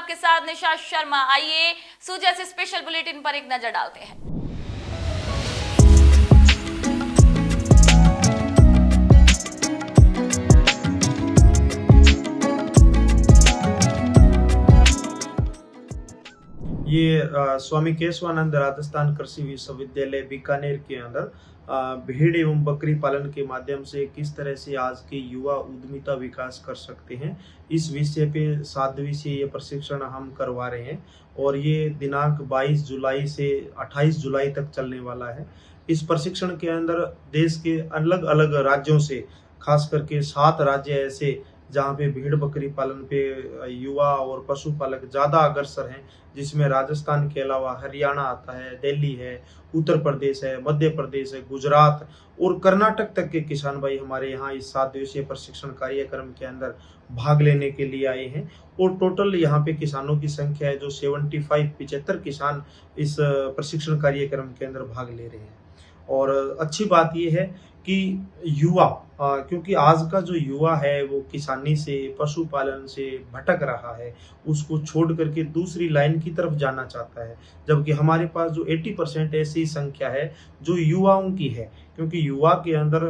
आपके साथ निशा शर्मा। आइए सूजा से स्पेशल बुलेटिन पर एक नजर डालते हैं। ये स्वामी केशवानंद राजस्थान कृषि विश्वविद्यालय बीकानेर के अंदर भेड़ एवं बकरी पालन के माध्यम से किस तरह से आज के युवा उद्यमिता विकास कर सकते हैं, इस विषय पे 7 दिवसीय ये प्रशिक्षण हम करवा रहे हैं और ये दिनांक 22 जुलाई से 28 जुलाई तक चलने वाला है। इस प्रशिक्षण के अंदर देश के अलग अलग राज्यों से खास करके 7 राज्य ऐसे जहाँ पे भेड़ बकरी पालन पे युवा और पशुपालक ज़्यादा अग्रसर हैं, जिसमें राजस्थान के अलावा हरियाणा आता है, दिल्ली है, उत्तर प्रदेश है, मध्य प्रदेश है, गुजरात और कर्नाटक तक के किसान भाई हमारे यहाँ इस 7 दिवसीय प्रशिक्षण कार्यक्रम के अंदर भाग लेने के लिए आए हैं। और टोटल यहाँ पे किसानों की संख्या है जो 75 किसान इस प्रशिक्षण कार्यक्रम के अंदर भाग ले रहे हैं। और अच्छी बात यह है कि युवा क्योंकि आज का जो युवा है वो किसानी से पशुपालन से भटक रहा है, उसको छोड़ करके दूसरी लाइन की तरफ जाना चाहता है, जबकि हमारे पास जो 80% ऐसी संख्या है जो युवाओं की है, क्योंकि युवा के अंदर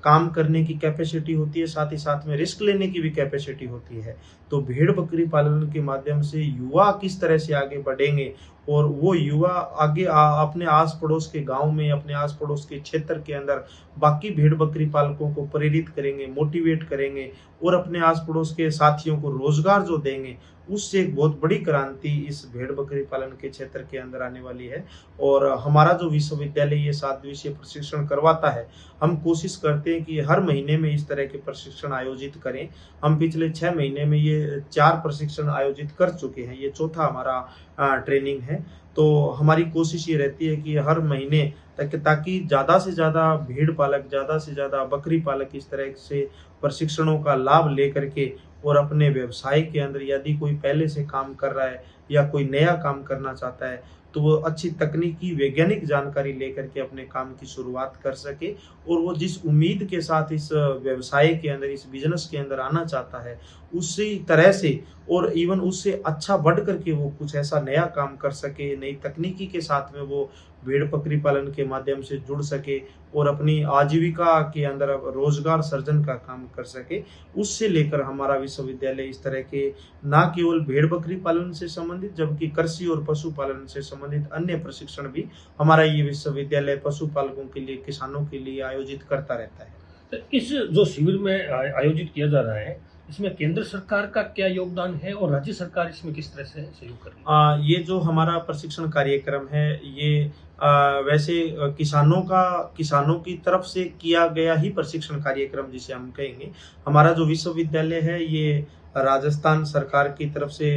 काम करने की कैपेसिटी होती है, साथ ही साथ में रिस्क लेने की भी कैपेसिटी होती है। तो भेड़ बकरी पालन के माध्यम से युवा किस तरह से आगे बढ़ेंगे और वो युवा आगे अपने आस पड़ोस के गांव में, अपने आस पड़ोस के क्षेत्र के अंदर बाकी भेड़ बकरी पालकों को प्रेरित करेंगे, मोटिवेट करेंगे और अपने आस पड़ोस के साथियों को रोजगार जो देंगे, उससे एक बहुत बड़ी क्रांति इस भेड़ बकरी पालन के क्षेत्र के अंदर आने वाली है। और हमारा जो विश्वविद्यालय ये 7 दिवसीय प्रशिक्षण करवाता है, हम कोशिश करते हैं कि हर महीने में इस तरह के प्रशिक्षण आयोजित करें। हम पिछले 6 महीने में ये 4 प्रशिक्षण आयोजित कर चुके हैं, ये चौथा हमारा ट्रेनिंग है। तो हमारी कोशिश ये रहती है कि हर महीने ताकि ज़्यादा से ज़्यादा भेड़ पालक, ज़्यादा से ज़्यादा बकरी पालक इस तरह से प्रशिक्षणों का लाभ लेकर के और अपने व्यवसाय के अंदर यदि कोई पहले से काम कर रहा है या कोई नया काम करना चाहता है तो वो अच्छी तकनीकी वैज्ञानिक जानकारी लेकर के अपने काम की शुरुआत कर सके और वो जिस उम्मीद के साथ इस व्यवसाय के अंदर, इस बिजनेस के अंदर आना चाहता है, उसी तरह से और इवन उससे अच्छा बढ़ करके वो कुछ ऐसा नया काम कर सके, नई तकनीकी के साथ में वो भेड़ बकरी पालन के माध्यम से जुड़ सके और अपनी आजीविका के अंदर रोजगार सर्जन का काम कर सके। उससे लेकर हमारा विश्वविद्यालय इस तरह के न केवल भेड़ बकरी पालन से संबंधित जबकि कृषि और पशुपालन से संबंधित अन्य प्रशिक्षण भी हमारा ये विश्वविद्यालय पशुपालकों के लिए, किसानों के लिए आयोजित करता रहता है। तो इस जो शिविर में आयोजित किया जा रहा है, इसमें केंद्र सरकार का क्या योगदान है और राज्य सरकार इसमें किस तरह से सहयोग कर रही है? ये जो हमारा प्रशिक्षण कार्यक्रम है ये वैसे किसानों की तरफ से किया गया ही प्रशिक्षण कार्यक्रम जिसे हम कहेंगे। हमारा जो विश्वविद्यालय है ये राजस्थान सरकार की तरफ से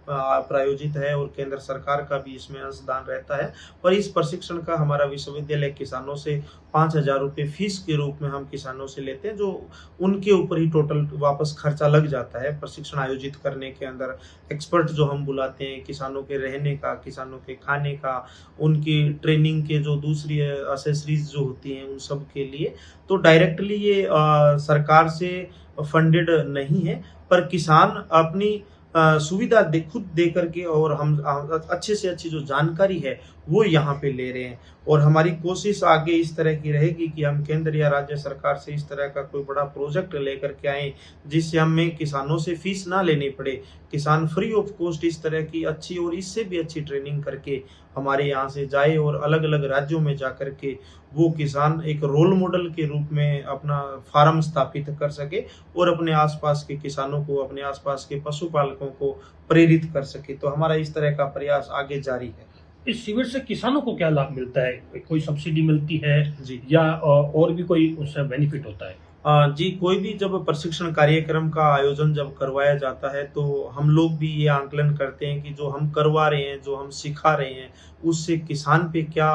प्रायोजित है और केंद्र सरकार का भी इसमें अंशदान रहता है। और इस प्रशिक्षण का हमारा विश्वविद्यालय किसानों से 5,000 रुपये फीस के रूप में हम किसानों से लेते हैं, जो उनके ऊपर ही टोटल वापस खर्चा लग जाता है प्रशिक्षण आयोजित करने के अंदर। एक्सपर्ट जो हम बुलाते हैं किसानों के रहने का, किसानों के खाने का, उनकी ट्रेनिंग के जो दूसरी एसेसरीज जो होती हैं उन सब के लिए। तो डायरेक्टली ये सरकार से फंडेड नहीं है, पर किसान अपनी सुविधा खुद दे करके और हम अच्छे से अच्छी जो जानकारी है वो यहाँ पे ले रहे हैं। और हमारी कोशिश आगे इस तरह की रहेगी कि हम केंद्र या राज्य सरकार से इस तरह का कोई बड़ा प्रोजेक्ट लेकर के आए जिससे हमें किसानों से फीस ना लेनी पड़े, किसान फ्री ऑफ कॉस्ट इस तरह की अच्छी और इससे भी अच्छी ट्रेनिंग करके हमारे यहाँ से जाए और अलग अलग राज्यों में जा कर के वो किसान एक रोल मॉडल के रूप में अपना फार्म स्थापित कर सके और अपने आसपास के किसानों को, अपने आसपास के पशुपालकों को प्रेरित कर सके। तो हमारा इस तरह का प्रयास आगे जारी है। इस शिविर से किसानों को क्या लाभ मिलता है? कोई सब्सिडी मिलती है जी या और भी कोई उससे बेनिफिट होता है? जी, कोई भी जब प्रशिक्षण कार्यक्रम का आयोजन जब करवाया जाता है तो हम लोग भी ये आंकलन करते हैं कि जो हम करवा रहे हैं, जो हम सिखा रहे हैं, उससे किसान पे क्या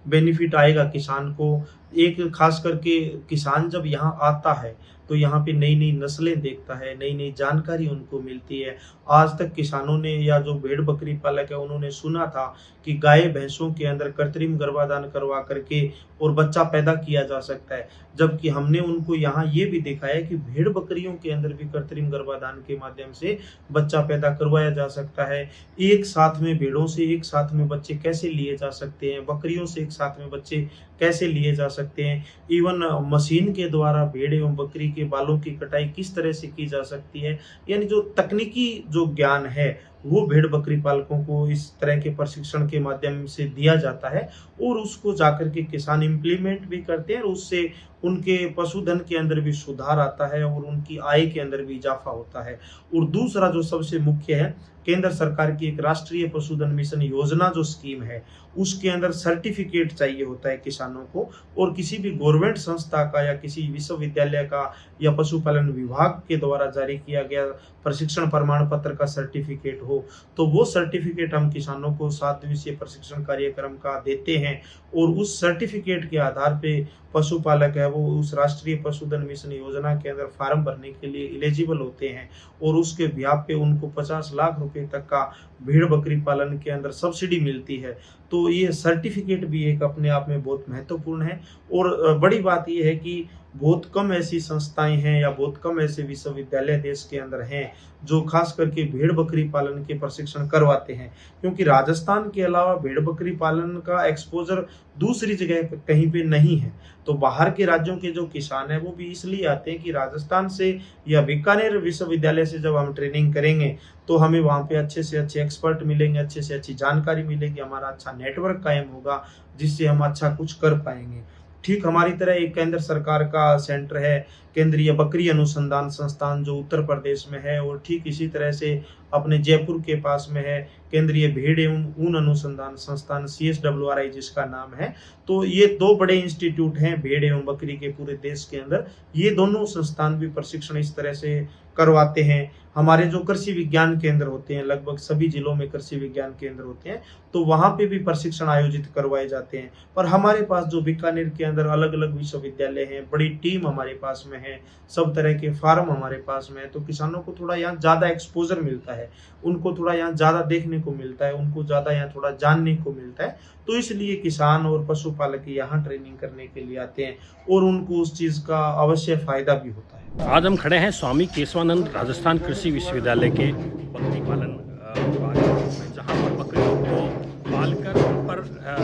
बेनिफिट आएगा किसान को। एक खास करके किसान जब यहाँ आता है तो यहाँ पे नई नई नस्लें देखता है, नई नई जानकारी उनको मिलती है। आज तक किसानों ने या जो भेड़ बकरी पालक है उन्होंने सुना था कि गाय भैंसों के अंदर कृत्रिम गर्भाधान करवा करके और बच्चा पैदा किया जा सकता है, जबकि हमने उनको यहाँ ये भी दिखाया कि भेड़ बकरियों के अंदर भी कृत्रिम गर्भाधान के माध्यम से बच्चा पैदा करवाया जा सकता है। एक साथ में भेड़ों से एक साथ में बच्चे कैसे लिए जा सकते हैं, बकरियों से एक साथ में बच्चे कैसे लिए जा सकते हैं, इवन मशीन के द्वारा भेड़ एवं बकरी के बालों की कटाई किस तरह से की जा सकती है। यानी जो तकनीकी जो ज्ञान है वो भेड़ बकरी पालकों को इस तरह के प्रशिक्षण के माध्यम से दिया जाता है और उसको जाकर के किसान इम्प्लीमेंट भी करते हैं और उससे उनके पशुधन के अंदर भी सुधार आता है और उनकी आय के अंदर भी इजाफा होता है। और दूसरा जो सबसे मुख्य है, केंद्र सरकार की एक राष्ट्रीय पशुधन मिशन योजना जो स्कीम है उसके अंदर सर्टिफिकेट चाहिए होता है किसानों को, और किसी भी गवर्नमेंट संस्था का या किसी विश्वविद्यालय का या पशुपालन विभाग के द्वारा जारी किया गया प्रशिक्षण प्रमाण पत्र का सर्टिफिकेट हो तो वो सर्टिफिकेट हम किसानों को 7 दिवसीय प्रशिक्षण कार्यक्रम का देते हैं और उस सर्टिफिकेट के आधार पे पशुपालक है वो उस राष्ट्रीय पशुधन मिशन योजना के अंदर फॉर्म भरने के लिए एलिजिबल होते हैं और उसके ब्याज पे उनको 50 लाख रुपए तक का भेड़ बकरी पालन के अंदर सब्सिडी मिलती है। तो ये सर्टिफिकेट भी एक अपने आप में बहुत महत्वपूर्ण है। और बड़ी बात यह है कि बहुत कम ऐसी संस्थाएं हैं या बहुत कम ऐसे विश्वविद्यालय देश के अंदर हैं जो खास करके भेड़ बकरी पालन के प्रशिक्षण करवाते हैं, क्योंकि राजस्थान के अलावा भेड़ बकरी पालन का एक्सपोजर दूसरी जगह कहीं पे नहीं है। तो बाहर के राज्यों के जो किसान हैं वो भी इसलिए आते हैं कि राजस्थान से या बीकानेर विश्वविद्यालय से जब हम ट्रेनिंग करेंगे तो हमें वहाँ पे अच्छे से अच्छे एक्सपर्ट मिलेंगे, अच्छे से अच्छी जानकारी मिलेगी, हमारा अच्छा नेटवर्क कायम होगा जिससे हम अच्छा कुछ कर पाएंगे। ठीक हमारी तरह एक केंद्र सरकार का सेंटर है केंद्रीय बकरी अनुसंधान संस्थान जो उत्तर प्रदेश में है, और ठीक इसी तरह से अपने जयपुर के पास में है केंद्रीय भेड़ एवं ऊन अनुसंधान संस्थान CSWRI जिसका नाम है। तो ये 2 बड़े इंस्टीट्यूट हैं भेड़ एवं बकरी के पूरे देश के अंदर। ये दोनों संस्थान भी प्रशिक्षण इस तरह से करवाते हैं। हमारे जो कृषि विज्ञान केंद्र होते हैं, लगभग सभी जिलों में कृषि विज्ञान केंद्र होते हैं, तो वहां पे भी प्रशिक्षण आयोजित करवाए जाते हैं। पर हमारे पास जो बीकानेर के अंदर अलग अलग विश्वविद्यालय हैं, बड़ी टीम हमारे पास में है, सब तरह के फार्म हमारे पास में है, तो किसानों को थोड़ा यहाँ ज्यादा एक्सपोजर मिलता है, उनको थोड़ा यहाँ ज्यादा देखने को मिलता है, उनको ज्यादा यहाँ थोड़ा जानने को मिलता है। तो इसलिए किसान और पशुपालक यहाँ ट्रेनिंग करने के लिए आते हैं और उनको उस चीज का अवश्य फायदा भी होता है। आज हम खड़े हैं स्वामी केशवानंद राजस्थान कृषि विश्वविद्यालय के बकरी पालन विभाग में, जहाँ पर बकरियों को पालकर उन पर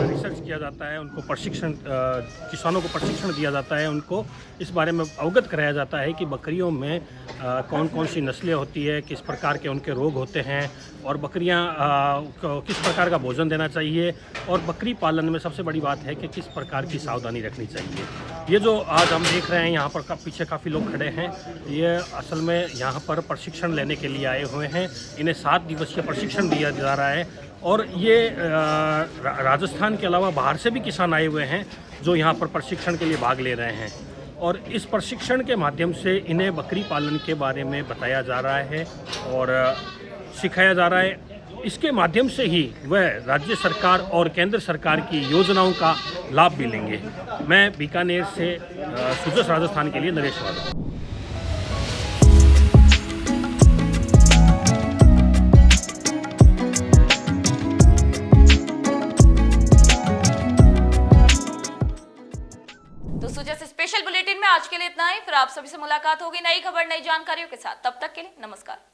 रिसर्च किया जाता है, उनको प्रशिक्षण किसानों को प्रशिक्षण दिया जाता है, उनको इस बारे में अवगत कराया जाता है कि बकरियों में कौन कौन सी नस्लें होती है, किस प्रकार के उनके रोग होते हैं और बकरियां किस प्रकार का भोजन देना चाहिए, और बकरी पालन में सबसे बड़ी बात है कि किस प्रकार की सावधानी रखनी चाहिए। ये जो आज हम देख रहे हैं यहाँ पर पीछे काफ़ी लोग खड़े हैं, ये असल में यहाँ पर प्रशिक्षण लेने के लिए आए हुए हैं। इन्हें 7 दिवसीय प्रशिक्षण दिया जा रहा है और ये राजस्थान के अलावा बाहर से भी किसान आए हुए हैं जो यहाँ पर प्रशिक्षण के लिए भाग ले रहे हैं। और इस प्रशिक्षण के माध्यम से इन्हें बकरी पालन के बारे में बताया जा रहा है और सिखाया जा रहा है। इसके माध्यम से ही वह राज्य सरकार और केंद्र सरकार की योजनाओं का लाभ भी लेंगे। मैं बीकानेर से सुजस राजस्थान के लिए नरेश वाला। स्पेशल बुलेटिन में आज के लिए इतना ही। फिर आप सभी से मुलाकात होगी नई खबर नई जानकारियों के साथ। तब तक के लिए नमस्कार।